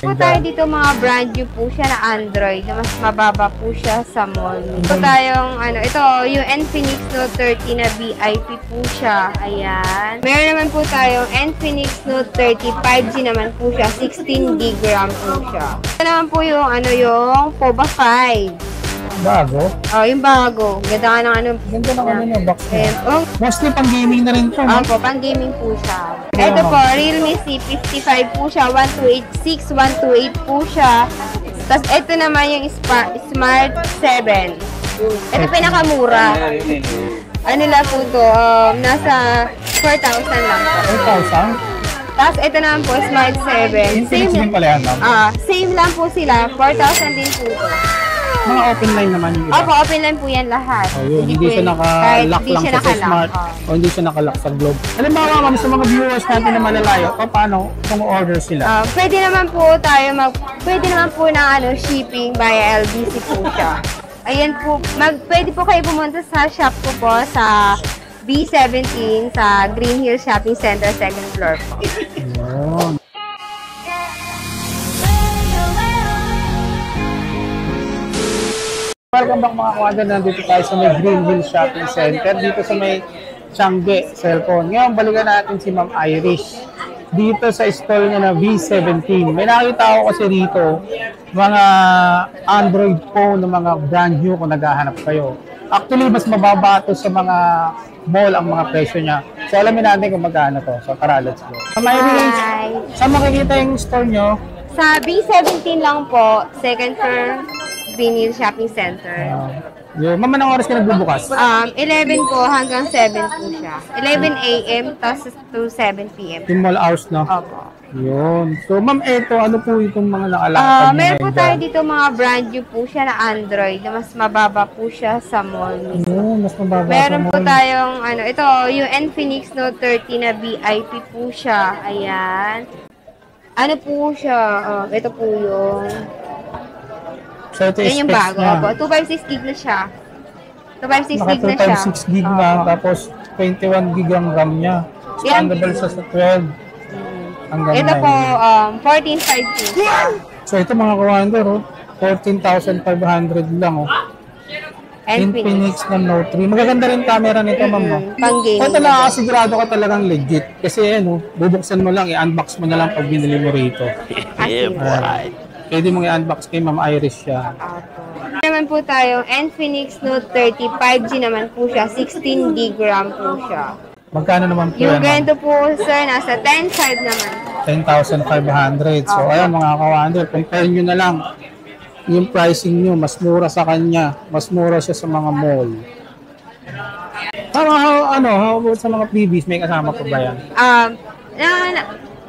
po tayo dito mga brand new po siya na Android na mas mababa po siya sa mall. Ito tayong ito yung Infinix Note 30 na VIP po siya. Ayan. Meron naman po tayong Infinix Note 30 5G naman po siya. 16GB RAM po siya. Ito naman po yung yung POBA 5. Bago? Oh, yung bago. Ganda ka ng Ganda ng box niya. Oh. Mostly pang gaming na rin to, no? Opo, pang gaming po siya. Ito po, Realme C55 po siya. 1286, 128 po siya. Tapos ito naman yung Smart 7. Ito pinakamura. Ano lang po to? Nasa 4,000 lang po. 4,000? Tapos ito naman po, Smart 7. Same pala yan, no? Same lang po sila. 4,000 din po to. Mga open line naman yung iba. Opo, open line po yan lahat. Hindi siya naka-lock lang sa smart o hindi siya naka-lock sa globe. Halimbawa, ma'am, sa mga viewers natin na malalayo, paano kung order sila? Pwede naman po na shipping via LBC po siya. Ayan po, pwede po kayo pumunta sa shop ko po sa B17 sa Green Hills Shopping Center, 2nd floor po. Ayan. Welcome back mga kawagan, nandito tayo sa may Green Hills Shopping Center, dito sa may Changge cellphone. Ngayon, balikan natin si Ma'am Irish dito sa stall niya na V17. May nakita ako kasi rito, mga Android phone na mga brand new kung naghahanap kayo. Actually, mas mababa ito sa mga mall ang mga presyo niya. So, alamin natin kung magkano to. So, tara, let's go. Ma'am Irish, saan makikita yung store nyo? Sa B17 lang po, 2nd floor, Green Hills Shopping Center. Ma'am, anong oras ka nagbubukas? 11 po hanggang 7 po siya. 11 a.m. to 7 p.m. Yung mall hours, no? Opo. Yun. So, ma'am, ano po itong mga nakalakad? Meron po tayo dito mga brand new po siya na Android na mas mababa po siya sa mall. Mas mababa meron po tayong, ito, yung Infinix Note 30 na VIP po siya. Ayan. Ano po siya? Ito po yung... So, ito yan yung bago. Opo. 256 gig na siya. 256 gig na siya. 256 gig na. Tapos, 21 gig ang RAM niya. Expandable sa 12. Ito po, 14.5 po. So, ito mga kawander, 14,500 lang. Infinix na Note 3. Magaganda rin camera nito, ma'am. Pang-gaming. Ito nakasigurado ka talagang legit. Kasi, bubuksan mo lang, i-unbox mo na lang pag binili mo rito. Pwede mong i-unbox kay Ma'am Irish siya. Naman po tayo, Infinix Note 30 5G naman po siya. 16GB RAM po siya. Magkano naman po yung yan? Yung ganito po, sir, nasa 10,500 naman. 10,500. So, ayan mga kawander, compare nyo na lang yung pricing nyo. Mas mura sa kanya. Mas mura siya sa mga mall. How about sa mga previous? May kasama po ba yan?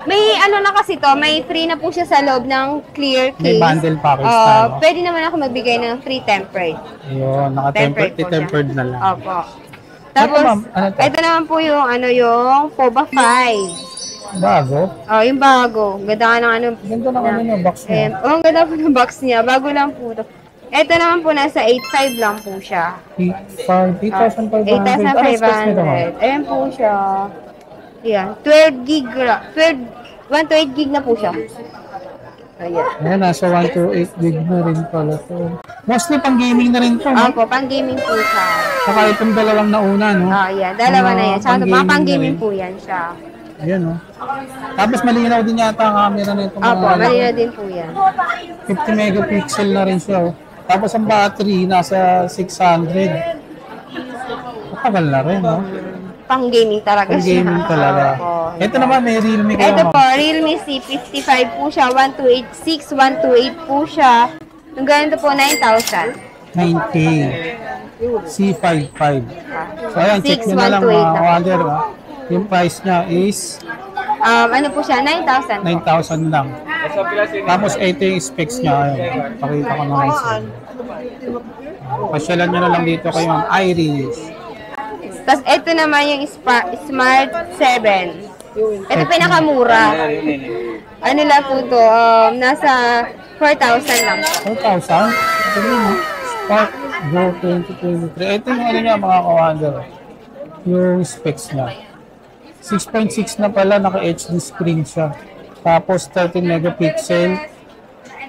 May na kasi to, may free na po siya sa loob ng clear case. May bundle package na, no? Pwede naman ako magbigay ng free tempered. Ayun, naka-tempered na lang. Opo. Tapos, ito naman po yung yung POBA 5. Bago? Yung bago. Ganda ka Ganda ng box niya. Ang ganda po ng box niya. Bago lang po to. Ito naman po, nasa 8,500 lang po siya. 8,500. 8,500. Ayan po siya. Ayan. 12 gig. 128 gig na po siya. Ayan, nasa 128 gig na rin pala to. Mostly pang gaming na rin to, no? Opo, pang gaming po siya. Saka itong dalawang nauna, no? Yan. Dalawa na yan. Saka mga pang gaming po yan siya. Ayan, no? Tapos malinaw din yata ang camera na itong Opo, malinaw din po yan. 50 megapixel na rin siya, oh. Tapos ang battery, nasa 600. Matagal na rin, no? Pang gaming talaga siya. Pang gaming talaga. Ito naman, may Realme kayo. Ito po, Realme C55 po siya. 1286, 128 po siya. Yung ganito po, 9,000. 9K. C55. So, ayan, check nyo na lang mga kawander. Yung price niya is... ano po siya? 9,000. 9,000 lang. Tapos, ito yung specs niya. Ayan, pakita ko na rin. Pasyalan nyo na lang dito kay Ma'am Irish. Tapos, ito naman yung Smart 7. Ito pinakamura. Ano lang po to? Nasa 4,000 lang. 4,000? Ito rin, no? Spark Go 2023. Ito yung niya, mga kawander. Yung specs niya. 6.6 na pala, naka-HD screen siya. Tapos 13 megapixel,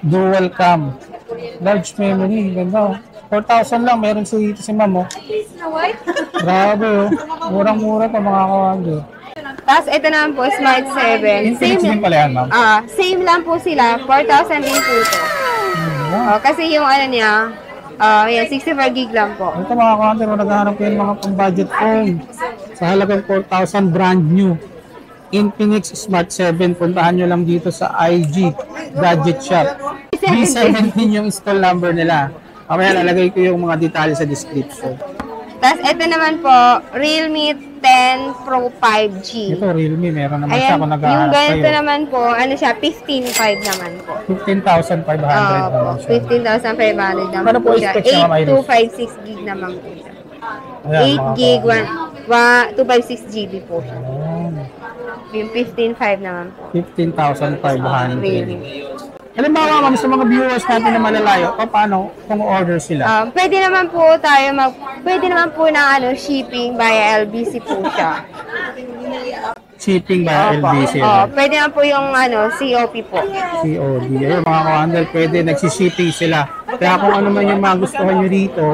Dual cam. Large memory. Ganda. 4,000 lang. Meron si ma'am. Oh. Grabe oh. Murang-mura pa mga kawander. Tapos ito naman po, Smart 7. Infinix din pala yan, ma'am. Same lang po sila. 4,000 din po ito. Kasi yung ano niya, yan, 64 gig lang po. Ito mga kawander, naghahanap ko yung mga pang-budget phone. Sa halagang 4,000 brand new. Infinix Smart 7. Puntahan nyo lang dito sa IG Gadget Shop. B17 yung install number nila. Mamaya lalagay ko yung mga detalye sa description. Tapos ito naman po, Realme 10 Pro 5G. Ito, Realme. Meron naman siya kung Yung naghahanap ganito kayo. naman po, ano siya, 15.5 naman po. 15,500 naman siya. 15,500 naman Ano po po siya. specs niya, Ma'am Iris? 8256 gig naman po siya. Ayan, 8 gig, 256 GB po siya. Yung 15.5 naman po. 15,500. Realme. Halimbawa, ma'am, sa mga viewers natin na malalayo, paano kung order sila? Pwede naman po tayo pwede naman po ng shipping via LBC po siya. Shipping by LBC. Pwede naman po yung COP po. COD. Ayun, mga kawander, pwede nagsishipping sila. Kaya kung ano man yung magustuhan nyo rito,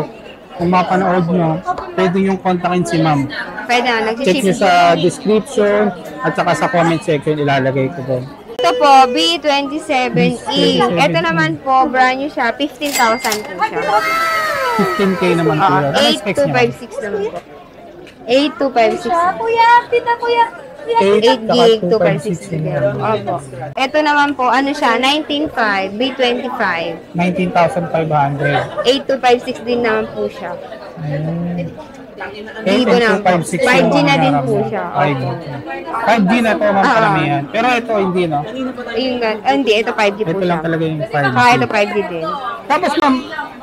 kung mapanood nyo, pwede yung kontakin si ma'am. Pwede naman, Check nyo nagsishipping. sa description at saka sa comment section, ilalagay ko doon. Ito po, B27E. Ito naman po, brand new siya, 15,000 po siya. 15K naman po yun. Ano specs niya? 8256 naman po. 8256. Kuya, tita kuya. 8 gig, 256 256 gig. Opo. Ito naman po, ano siya, 19.5, B25. 19,500. 8256 din naman po siya. Dito na po. 5G 5G na din po siya. 5G na to, ma'am, karamihan. Pero ito, hindi, no? Hindi, ito 5G po Ito siya. lang talaga yung 5G. Ito 5G din. Tapos, ma'am,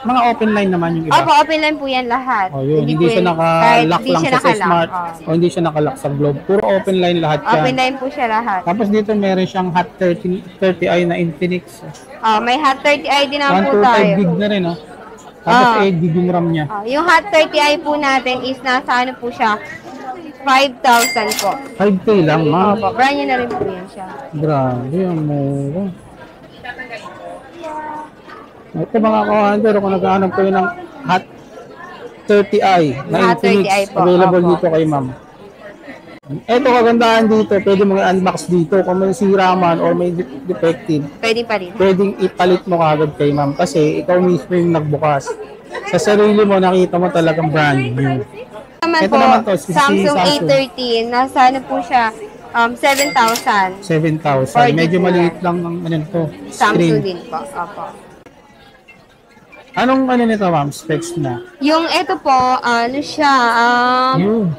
mga open line naman yung iba. Opo, open lang po yan lahat. Oh, yun. Hindi po siya yan- naka-lock kahit lang hindi siya sa nakalock. smart. O hindi siya nakalock sa globe. Puro open line lahat yan. Open line po siya lahat. Tapos dito meron siyang Hot 30i na Infinix. May Hot 30i din naman po 125 tayo. gig na rin, oh. Tapos 8 gig yung RAM niya. Yung Hot 30i po natin is nasa ano po siya, 5,000 po. 5K lang, ma'am. Opo, brand new na rin po yan siya. Grabe, ang mura. Ito mga kawander, kung naghahanap kayo ng Hot 30i na Hot 30i Infinix, po, available opo. dito kay ma'am. Ito kagandahan dito, pwede mo i-unbox dito kung may sira man or may defective. Pwede pa rin. Pwedeng ipalit mo kagad kay ma'am kasi ikaw mismo yung nagbukas. Sa sarili mo, nakita mo talagang brand new. Naman Ito po, naman to, si Samsung Samsung. A13, nasa ano po siya, 7,000. 7,000. Medyo 42 maliit lang ng ano to, Samsung screen. din po. Opo. Anong ano nito, ma'am? Specs na? Yung ito po, ano siya, Yun.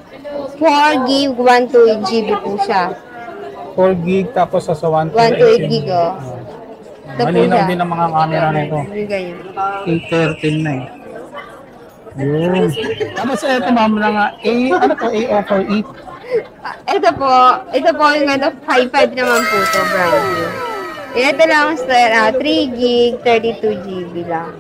4 gig, 128 GB po siya. 4 gig tapos sa 128 gig, oh. Ito po Malinaw siya. din ang mga camera nito. Yung ganyan. A13 na eh. Yun. Tapos ito ma'am na nga, ano to, A04E? Ito po yung ano, 5.5 naman po to, brand new. Ito lang, 3 gig, 32 GB lang.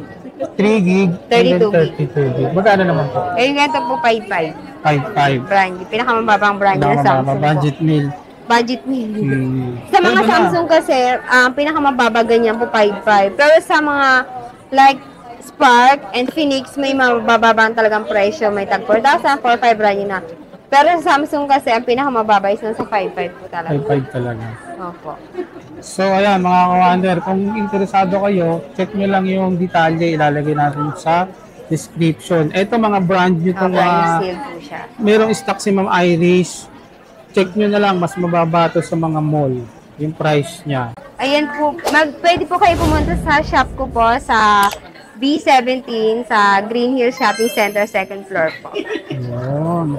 3 gig, 32 and then 32 gig. Magkano naman po? Yung ito po, 5.5. 5.5. Brand new. Pinakamababang brand new na Samsung po. Budget meal. Budget meal. Hmm. Sa mga Pwede na. Samsung kasi, pinakamababa ganyan po 5.5. Pero sa mga like Spark and Phoenix, may mabababang talagang presyo. May tag 4,000, 4,500 brand new na. Pero sa Samsung kasi, ang pinakamababa is nasa 5.5 po talaga. 5.5 talaga. Opo. So ayan mga kawander, kung interesado kayo, check nyo lang yung detalye, ilalagay natin sa description. Ito mga brand new itong Brand new mga, sale po siya. merong stock si Ma'am Irish. Check nyo na lang, mas mababa to sa mga mall, yung price niya. Ayan po, pwede po kayo pumunta sa shop ko po sa B17 sa Green Hills Shopping Center, second floor po. Yun.